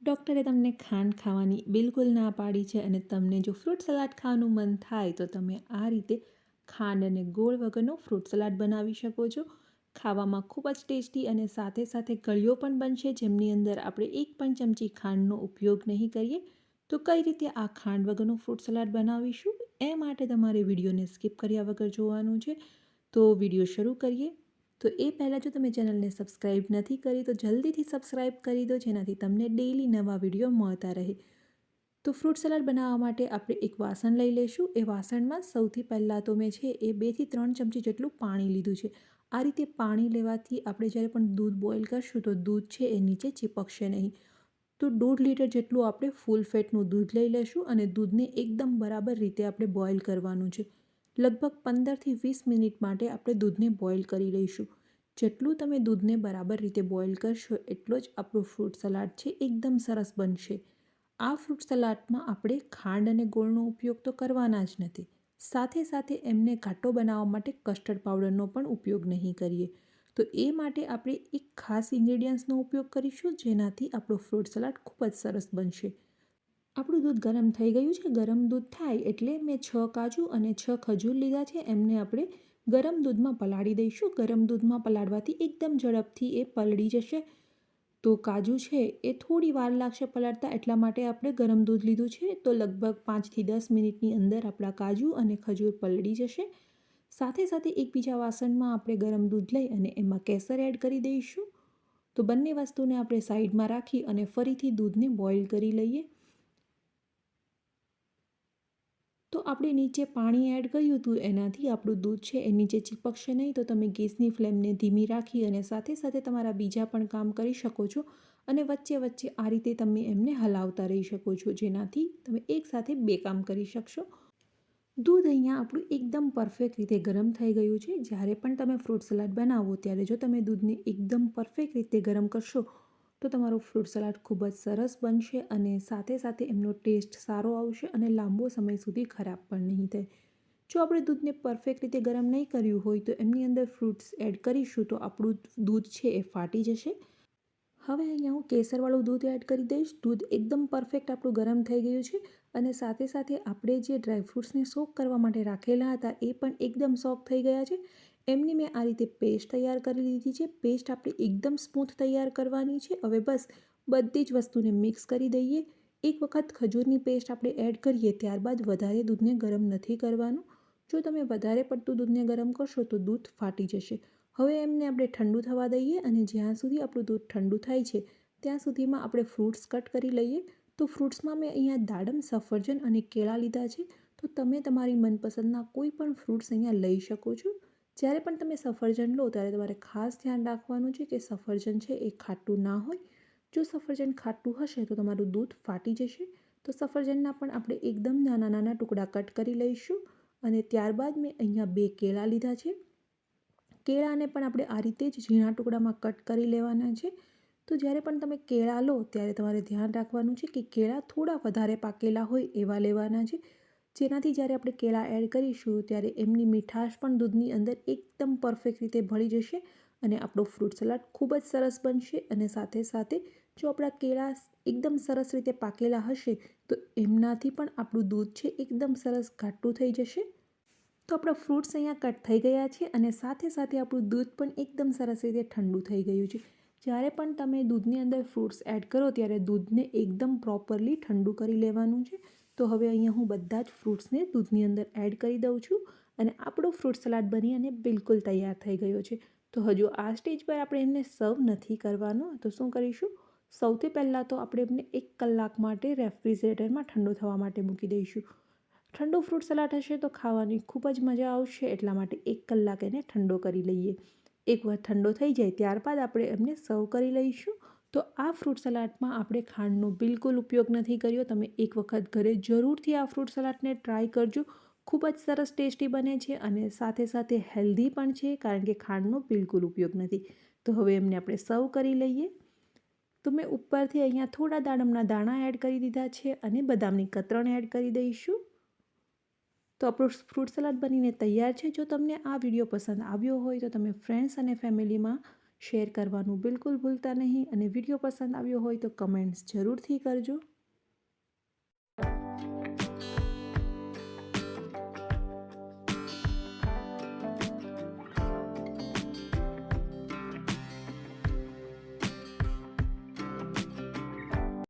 ડૉક્ટરે તમને ખાંડ ખાવાની બિલકુલ ના પાડી છે અને તમને જો ફ્રૂટ સલાડ ખાવાનું મન થાય તો તમે આ રીતે ખાંડ અને ગોળ વગરનો ફ્રૂટ સલાડ બનાવી શકો છો. ખાવામાં ખૂબ જ ટેસ્ટી અને સાથે સાથે ગળ્યો પણ બનશે, જેમની અંદર આપણે એક પણ ચમચી ખાંડનો ઉપયોગ નહીં કરીએ. તો કઈ રીતે આ ખાંડ વગરનો ફ્રૂટ સલાડ બનાવીશું એ માટે તમારે વિડીયોને સ્કીપ કર્યા વગર જોવાનું છે. તો વિડીયો શરૂ કરીએ. તો એ પહેલાં જો તમે ચેનલને સબસ્ક્રાઈબ નથી કરી તો જલ્દીથી સબસ્ક્રાઈબ કરી દો, જેનાથી તમને ડેઈલી નવા વિડીયો મળતા રહે. તો ફ્રૂટ સલાડ બનાવવા માટે આપણે એક વાસણ લઈ લઈશું. એ વાસણમાં સૌથી પહેલાં તો મેં છે એ 2 થી 3 ચમચી જેટલું પાણી લીધું છે. આ રીતે પાણી લેવાથી આપણે જ્યારે પણ દૂધ બોઇલ કરશું તો દૂધ છે એ નીચે ચીપકશે નહીં. તો 1.5 લીટર જેટલું આપણે ફૂલ ફેટનું દૂધ લઈ લઈશું અને દૂધને એકદમ બરાબર રીતે આપણે બોઇલ કરવાનું છે. લગભગ 15 થી 20 મિનિટ માટે આપણે દૂધને બોઇલ કરી લઈશું. જેટલું તમે દૂધને બરાબર રીતે બોઇલ કરશો એટલો જ આપણું ફ્રૂટ સલાડ છે એકદમ સરસ બનશે. આ ફ્રૂટ સલાડમાં આપણે ખાંડ અને ગોળનો ઉપયોગ તો કરવાના જ નથી. સાથે સાથે એમને ઘાટો બનાવવા માટે કસ્ટર્ડ પાવડરનો પણ ઉપયોગ નહીં કરીએ. તો એ માટે આપણે એક ખાસ ઇન્ગ્રેડિયન્ટ્સનો ઉપયોગ કરીશું, જેનાથી આપણું ફ્રૂટ સલાડ ખૂબ જ સરસ બનશે. આપણું દૂધ ગરમ થઈ ગયું છે. ગરમ દૂધ થાય એટલે મેં 6 કાજુ અને 6 ખજૂર લીધા છે. એમને આપણે ગરમ દૂધમાં પલાળી દઈશું. ગરમ દૂધમાં પલાળવાથી એકદમ ઝડપથી એ પલળી જશે. તો કાજુ છે એ થોડી વાર લાગશે પલાળતા, એટલા માટે આપણે ગરમ દૂધ લીધું છે. તો લગભગ 5 થી 10 મિનિટની અંદર આપણા કાજુ અને ખજૂર પલળી જશે. સાથે સાથે એક બીજા વાસણમાં આપણે ગરમ દૂધ લઈ અને એમાં કેસર એડ કરી દઈશું. તો બંને વસ્તુને આપણે સાઈડમાં રાખી અને ફરીથી દૂધને બોઇલ કરી લઈએ. તો આપણે નીચે પાણી એડ કર્યું હતું, એનાથી આપણું દૂધ છે એ નીચે ચીપકશે નહીં. તો તમે ગેસની ફ્લેમને ધીમી રાખી અને સાથે સાથે તમારા બીજા પણ કામ કરી શકો છો અને વચ્ચે વચ્ચે આ રીતે તમે એમને હલાવતા રહી શકો છો, જેનાથી તમે એકસાથે 2 કામ કરી શકશો. દૂધ અહીંયા આપણું એકદમ પરફેક્ટ રીતે ગરમ થઈ ગયું છે. જ્યારે પણ તમે ફ્રૂટ સલાડ બનાવો ત્યારે જો તમે દૂધને એકદમ પરફેક્ટ રીતે ગરમ કરશો તો તમારું ફ્રૂટ સલાડ ખૂબ જ સરસ બનશે અને સાથે સાથે એમનો ટેસ્ટ સારો આવશે અને લાંબો સમય સુધી ખરાબ પણ નહીં થાય. જો આપણે દૂધને પરફેક્ટ રીતે ગરમ નહીં કર્યું હોય તો એમની અંદર ફ્રૂટ્સ એડ કરીશું તો આપણું દૂધ છે એ ફાટી જશે. હવે અહીંયા હું કેસરવાળું દૂધ એડ કરી દઈશ. દૂધ એકદમ પરફેક્ટ આપણું ગરમ થઈ ગયું છે અને સાથે સાથે આપણે જે ડ્રાયફ્રૂટ્સને સોક કરવા માટે રાખેલા હતા એ પણ એકદમ સોફ્ટ થઈ ગયા છે. એમની મેં આ રીતે પેસ્ટ તૈયાર કરી લીધી છે. પેસ્ટ આપણે એકદમ સ્મૂથ તૈયાર કરવાની છે. હવે બસ બધી જ વસ્તુને મિક્સ કરી દઈએ. એક વખત ખજૂરની પેસ્ટ આપણે એડ કરીએ ત્યારબાદ વધારે દૂધને ગરમ નથી કરવાનું. જો તમે વધારે પડતું દૂધને ગરમ કરશો તો દૂધ ફાટી જશે. હવે એમને આપણે ઠંડુ થવા દઈએ અને જ્યાં સુધી આપણું દૂધ ઠંડુ થાય છે ત્યાં સુધીમાં આપણે ફ્રૂટ્સ કટ કરી લઈએ. તો ફ્રૂટ્સમાં મેં અહીંયા દાડમ, સફરજન અને કેળા લીધા છે. તો તમે તમારી મનપસંદના કોઈ પણ ફ્રૂટ્સ અહીંયા લઈ શકો છો. જ્યારે પણ તમે સફરજન લો ત્યારે તમારે ખાસ ધ્યાન રાખવાનું છે કે સફરજન છે એ ખાટું ના હોય. જો સફરજન ખાટું હશે તો તમારું દૂધ ફાટી જશે. તો સફરજનના પણ આપણે એકદમ નાના નાના ટુકડા કટ કરી લઈશું અને ત્યારબાદ મેં અહીંયા 2 કેળા લીધા છે. કેળાને પણ આપણે આ રીતે જ ઝીણા ટુકડામાં કટ કરી લેવાના છે. તો જ્યારે પણ તમે કેળા લો ત્યારે તમારે ધ્યાન રાખવાનું છે કે કેળા થોડા વધારે પાકેલા હોય એવા લેવાના છે, જેનાથી જ્યારે આપણે કેળા એડ કરીશું ત્યારે એમની મીઠાશ પણ દૂધની અંદર એકદમ પરફેક્ટ રીતે ભળી જશે અને આપણો ફ્રૂટ સલાડ ખૂબ જ સરસ બનશે. અને સાથે સાથે જો આપણા કેળા એકદમ સરસ રીતે પાકેલા હશે તો એમનાથી પણ આપણું દૂધ છે એકદમ સરસ ઘાટું થઈ જશે. તો આપણા ફ્રૂટ્સ અહીંયા કટ થઈ ગયા છે અને સાથે સાથે આપણું દૂધ પણ એકદમ સરસ રીતે ઠંડુ થઈ ગયું છે. જ્યારે પણ તમે દૂધની અંદર ફ્રૂટ્સ એડ કરો ત્યારે દૂધને એકદમ પ્રોપરલી ઠંડુ કરી લેવાનું છે. તો હવે અહીંયા હું બધા જ ફ્રૂટ્સને દૂધની અંદર એડ કરી દઉં છું અને આપણો ફ્રૂટ સલાડ બની અને બિલકુલ તૈયાર થઈ ગયો છે. તો હજુ આ સ્ટેજ પર આપણે એમને સર્વ નથી કરવાનો. તો શું કરીશું, સૌથી પહેલાં તો આપણે એમને 1 કલાક માટે રેફ્રિજરેટરમાં ઠંડુ થવા માટે મૂકી દઈશું. ઠંડુ ફ્રૂટ સલાડ હશે તો ખાવાની ખૂબ જ મજા આવશે, એટલા માટે 1 કલાક એને ઠંડો કરી લઈએ. એકવાર ઠંડો થઈ જાય ત્યારબાદ આપણે એમને સર્વ કરી લઈશું. તો આ ફ્રૂટ સલાડમાં આપણે ખાંડનો બિલકુલ ઉપયોગ નથી કર્યો. તમે એક વખત ઘરે જરૂરથી આ ફ્રૂટ સલાડને ટ્રાય કરજો. ખૂબ જ સરસ ટેસ્ટી બને છે અને સાથે સાથે હેલ્ધી પણ છે, કારણ કે ખાંડનો બિલકુલ ઉપયોગ નથી. તો હવે એમને આપણે સર્વ કરી લઈએ. તો મેં ઉપરથી અહીંયા થોડા દાડમના દાણા એડ કરી દીધા છે અને બદામની કતરણ એડ કરી દઈશું. તો આપણું ફ્રૂટ સલાડ બનીને તૈયાર છે. જો તમને આ વિડીયો પસંદ આવ્યો હોય તો તમે ફ્રેન્ડ્સ અને ફેમિલીમાં શેર કરવાનું બિલકુલ ભૂલતા નહીં અને વિડીયો પસંદ આવ્યો હોય તો કમેન્ટ્સ જરૂરથી કરજો.